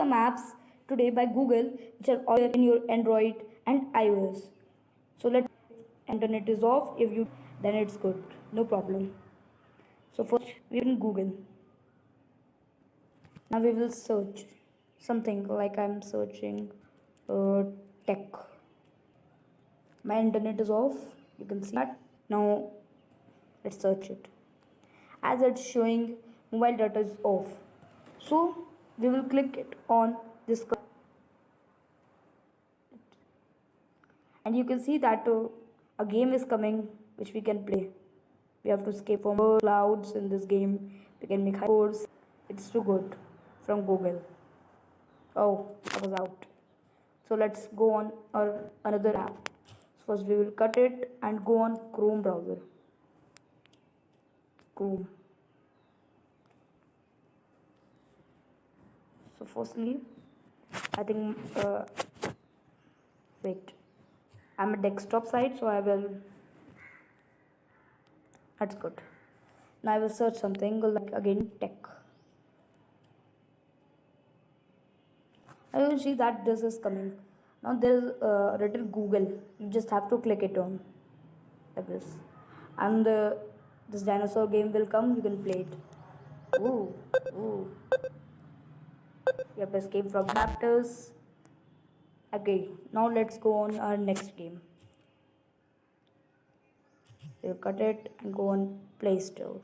some apps today by Google which are all in your Android and iOS. So let internet is off. If you then it's good, no problem. So first we in Google. Now we will search something like I'm searching tech. My internet is off. You can see that. Now let's search it. As it's showing mobile data is off. So we will click it on this and you can see that a game is coming which we can play. We have to escape from clouds in this game. We can make scores. It's too good from Google. Oh, I was out. So let's go on our another app. So first we will cut it and go on Chrome browser. Chrome. So firstly, I think wait. I'm a desktop site, so I will. That's good. Now I will search something like again tech. I will see that this is coming. Now there is written Google. You just have to click it on like this, and this dinosaur game will come. You can play it. Ooh, ooh. You have to escape from raptors. Okay, now let's go on our next game. We'll cut it and go on Play Store.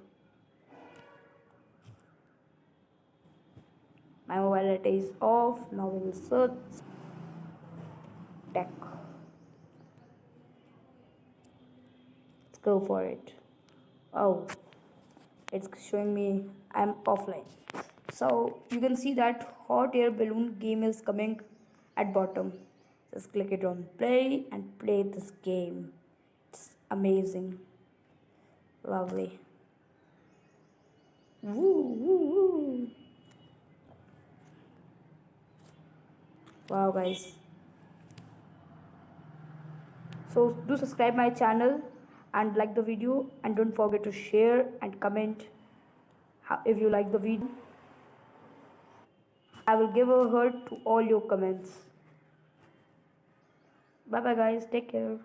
My mobile data is off. Now we will search tech. Let's go for it. Oh, it's showing me I'm offline. So you can see that hot air balloon game is coming at bottom. Just click it on play and play this game. It's amazing. Lovely. Woo, woo, woo. Wow guys. So do subscribe my channel and like the video, and don't forget to share and comment if you like the video. I will give a heart to all your comments. Bye bye guys, take care.